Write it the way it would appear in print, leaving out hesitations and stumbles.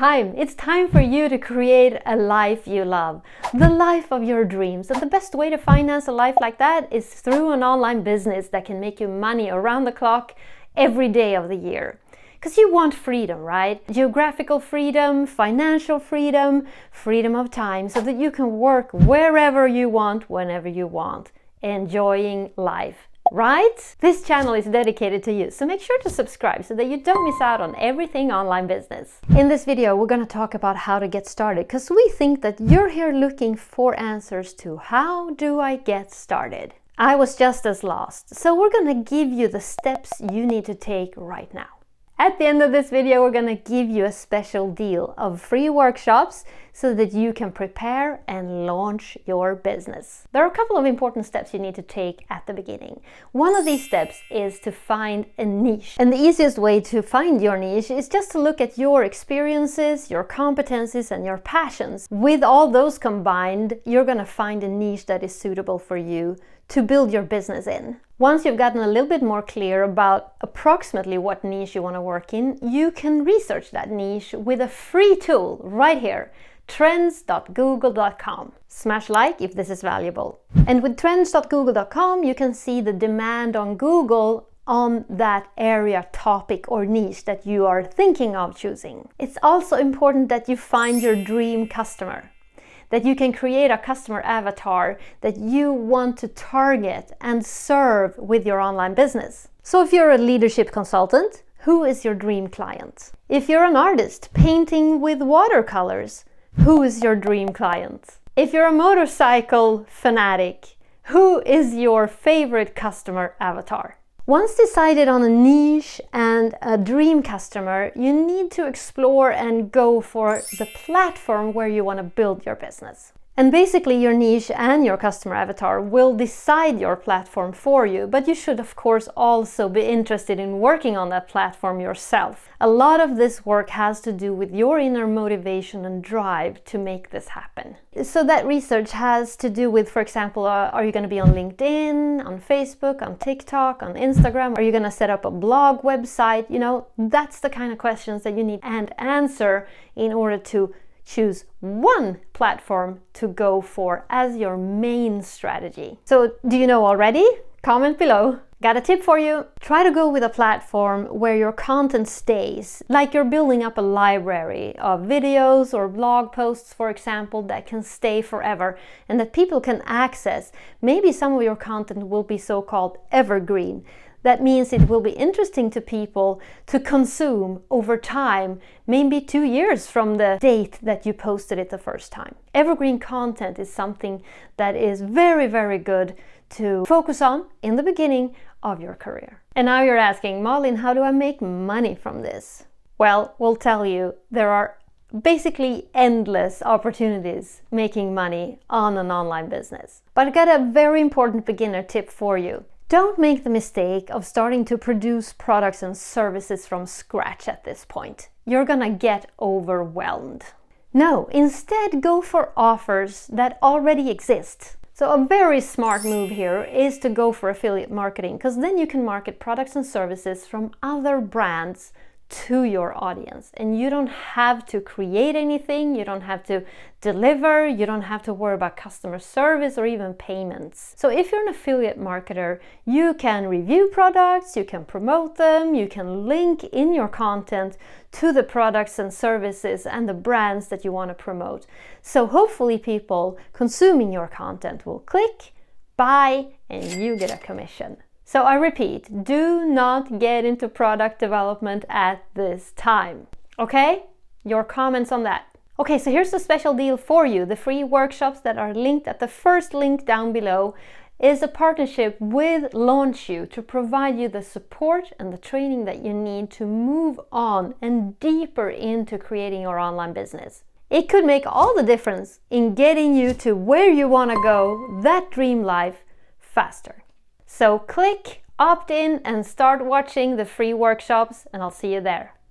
time. It's time for you to create a life you love, the life of your dreams. And the best way to finance a life like that is through an online business that can make you money around the clock every day of the year. Because you want freedom, right? Geographical freedom, financial freedom, freedom of time, so that you can work wherever you want, whenever you want, enjoying life. Right? This channel is dedicated to you, so make sure to subscribe so that you don't miss out on everything online business. In this video, we're going to talk about how to get started, because we think that you're here looking for answers to how do I get started? I was just as lost, so we're going to give you the steps you need to take right now. At the end of this video, we're going to give you a special deal of free workshops so that you can prepare and launch your business. There are a couple of important steps you need to take at the beginning. One of these steps is to find a niche. And the easiest way to find your niche is just to look at your experiences, your competencies, and your passions. With all those combined, you're going to find a niche that is suitable for you to build your business in. Once you've gotten a little bit more clear about approximately what niche you want to work in, you can research that niche with a free tool right here, trends.google.com. Smash like if this is valuable. And with trends.google.com, you can see the demand on Google on that area, topic, or niche that you are thinking of choosing. It's also important that you find your dream customer, that you can create a customer avatar that you want to target and serve with your online business. So if you're a leadership consultant, who is your dream client? If you're an artist painting with watercolors, who is your dream client? If you're a motorcycle fanatic, who is your favorite customer avatar? Once decided on a niche and a dream customer, you need to explore and go for the platform where you want to build your business. And basically your niche and your customer avatar will decide your platform for you, but you should of course also be interested in working on that platform yourself. A lot of this work has to do with your inner motivation and drive to make this happen. So that research has to do with, for example, are you going to be on LinkedIn, on Facebook, on TikTok, on Instagram? Are you going to set up a blog website? You know, that's the kind of questions that you need and answer in order to choose one platform to go for as your main strategy. So do you know already? Comment below. Got a tip for you. Try to go with a platform where your content stays, like you're building up a library of videos or blog posts, for example, that can stay forever and that people can access. Maybe some of your content will be so-called evergreen. That means it will be interesting to people to consume over time, maybe 2 years from the date that you posted it the first time. Evergreen content is something that is very, very good to focus on in the beginning of your career. And now you're asking, Malin, how do I make money from this? Well, we'll tell you, there are basically endless opportunities making money on an online business. But I got a very important beginner tip for you. Don't make the mistake of starting to produce products and services from scratch at this point. You're gonna get overwhelmed. No, instead go for offers that already exist. So a very smart move here is to go for affiliate marketing, because then you can market products and services from other brands to your audience, and you don't have to create anything, you don't have to deliver, you don't have to worry about customer service or even payments. So if you're an affiliate marketer, you can review products, you can promote them, you can link in your content to the products and services and the brands that you want to promote. So hopefully people consuming your content will click, buy, and you get a commission. So I repeat, do not get into product development at this time. Okay? Your comments on that. Okay, so here's a special deal for you. The free workshops that are linked at the first link down below is a partnership with LaunchYou to provide you the support and the training that you need to move on and deeper into creating your online business. It could make all the difference in getting you to where you want to go, that dream life, faster. So click, opt in, and start watching the free workshops, and I'll see you there.